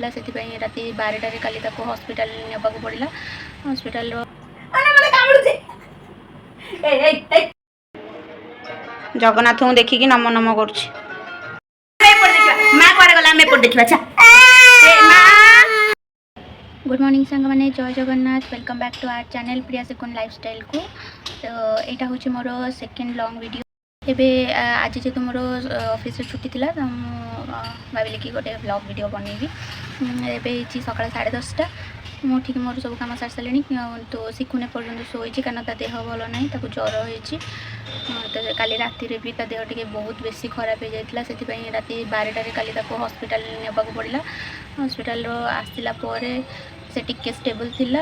जाता से राति 12टार काली हॉस्पिटल नेबाक पड़ा हॉस्पिटल जगन्नाथ को देखिकी नम नम कर गुड मॉर्निंग सांग मैंने जय Jagannath welcome back to our channel Priya second lifestyle को। तो यहाँ हूँ मोर सेकेंड लॉन्ग वीडियो एबे आज जेहेतु मोर ऑफिस छुट्टी थी तो भाविली कि गोटे व्लॉग वीडियो बनैबी एवं सका 10:30 मुझे मोर सब कम सारी सारे तो शिखुने पर्यटन शोची कारण ता देह भल ना ज्वर होती तो काली राति भी ता देह टे बहुत बेसी खराब हो जाता से राति 12टार काली हॉस्पिटल नेबाक पड़ा हॉस्पिटल आसला से टिके स्टेबल थिला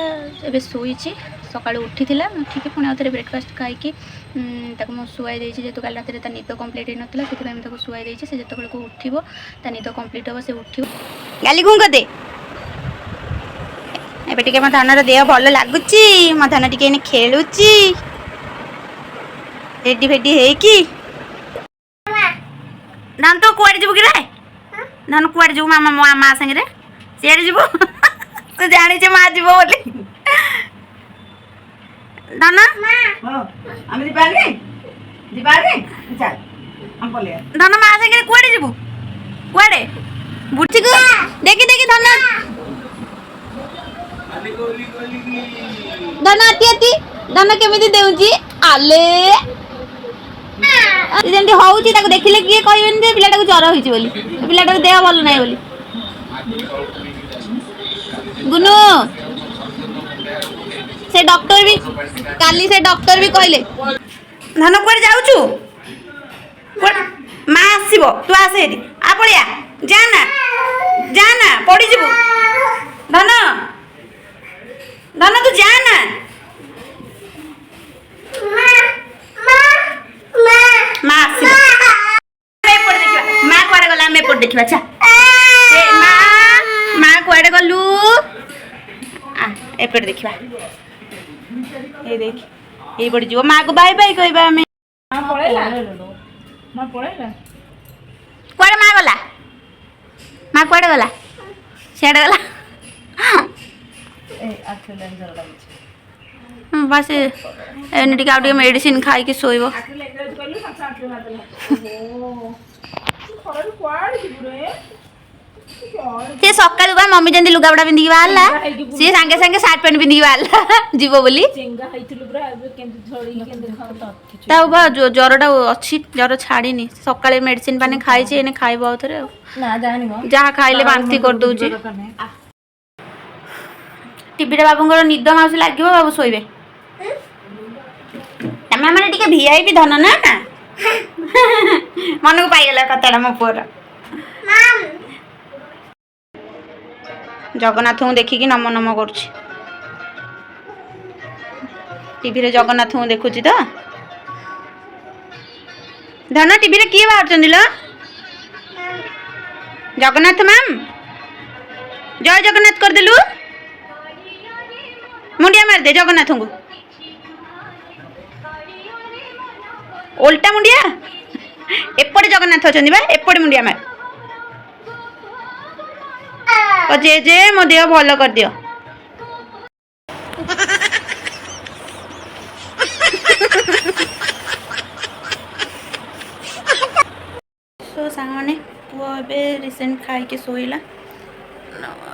एबे शोची सका उठी उठिकी पुणी आउे ब्रेकफास्ट खाई शुआई जेहेतु काली रात निद कम्प्लीट होता से शुआई से जो उठो ता निद कम्प्लीट हम से उठ गाली कौन करदे एबे टिके मो धनर देह भल लगुच मो धन टिके खेलुची रेडी फेडी हेकी धन तो कुआड़े जीवु कि रे धन कुआड़े जीवु मामा मो माँ संगे सियाड़े जीवु तो जानी माँ जीव बोली धन धन माँ संगे कुआड़े जीवु कुआड़े बुच्ची को देखी देखी धन धन आती आती धन केमिति देउची आले जेमती होउची ताको देखिले किए कहबेन जे पिलाटा को ज्वर होइची बोली पिलाटा को देह भल नाही बोली गुनु से डॉक्टर भी काली से डॉक्टर भी कहले धन कुआडे जाउछु माँ आसीबो तू आसे हेरी आ पड़िया जाना पड़ी जीवु धन धन तू जाना माँ आसीबो माँ कुआडे गला मैं एपट देखिबा अच्छा माँ कुआडे गलु एपट देखिबा ए देख ए पड़ जीवो माँ को बाय बाय कहबा हमें माँ पळेला कुआडे माँ गला माँ कुआडे गला सियाडे गला बस एने टिके आउ टिके मेडिसिन खाई के सोइबो से सकाळु बा मम्मी जंदी लुगाबडा पिंदी के बाहरला से संगे संगे शर्ट पैंट पिंदी के बाहरला जीवो बोली ता बा ज्वरटा अछि ज्वर छाड़ीनी सकाळे मेडिसिन पाने खाई जे एने खाइबो आउथरे ना जानि मो जहा खाइले बांती कर दउची टीवी रे बाबूंगर निद माउस लागिबो बाबू सोइबे तमे माने टिके वीआईपी धन ना मन को पाई गेला कतडा मो पुअर जगन्नाथ को देखिकी नम नम कर टीवी रे जगन्नाथ को देखुची तो धन टीवी रे किए बाहर लो जगन्नाथ मैम जय जगन्नाथ कर देलु मुंडिया मार दे जगन्नाथ को उल्टा मुंडिया एपटे जगन्नाथ अच्छा बा एपटे मुंडिया मार जे जे मो देह भल कर दियो सो सांग मैंने पुआ ए रिसेंट खाई के शोला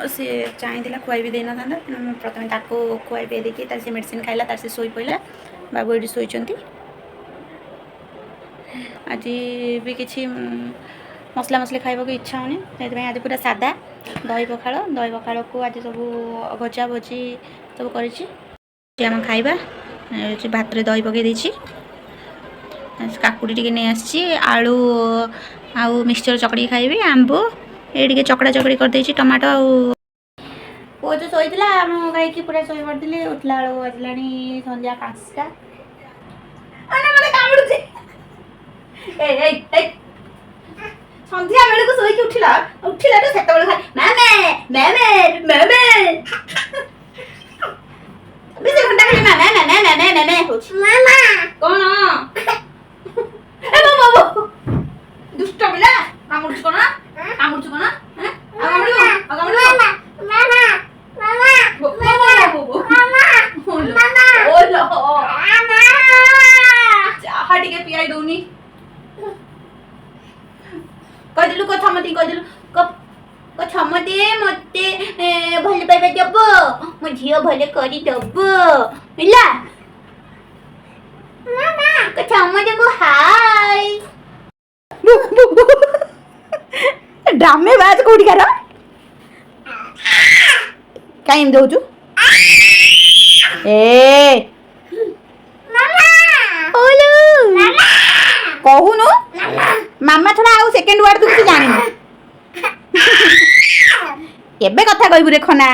सी चाहिए खुआई देना था प्रथम खुआई पे देखिए तार से मेडिसिन खाइला तार से शोई पड़ा बाबू ये शोचती आज भी किसी मसला मसली खाइबा को इच्छा होनी से आज पूरा सादा दही पखाड़ को आज सब भजा भजी सब कर खाइबा भात रे दही पकई देछि काकुड़ी टिके नहीं आसी आलू आउ मिक्सचर चकड़ी खाइबी आंबो ये चकड़ा चकड़ी कर देछि टमाटो पुओ जो शोला खाई पूरा शोई पड़ी उठला बेलू बजला संध्या 5टा संध्या बेलू शोक उठिला उठिला तो सेत बेलू मैमे मैमे मैमे बेसी घंटा खाली मैमे मैमे मैमे मैमे होछ मामा कोन ए बाबू दुष्ट बिला कामुछ कोन कामुछ कोन हैं कामुछ समते मते भल पाइबा दब मो झियो भले करी दब ହେଲା मामा कथा समते को हाय ड्रामे बाज कोठी कर काई एम दउचु ए मामा ओलू मामा कहूनु मामा छड़ा आउ सेकंड वर्ड तू किसी जानिनु केबे कथा कहबु रे खना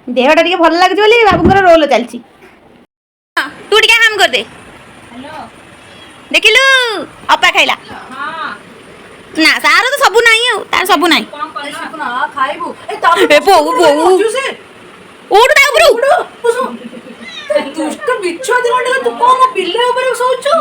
देहटा टिके भल लागछ बोली बाबूकर रोल चलछि तू टिके हम कर दे हेलो देखिलु अपा खाइला हां ना सार तो सबु नाही तार सबु नाही कोन करे सुना खाइबु ए तब ए बोउ बोउ जुसे ओडू ता उपरू दुष्ट बिच्छा दिनटे तू कोन बिल्ले ऊपर सोचु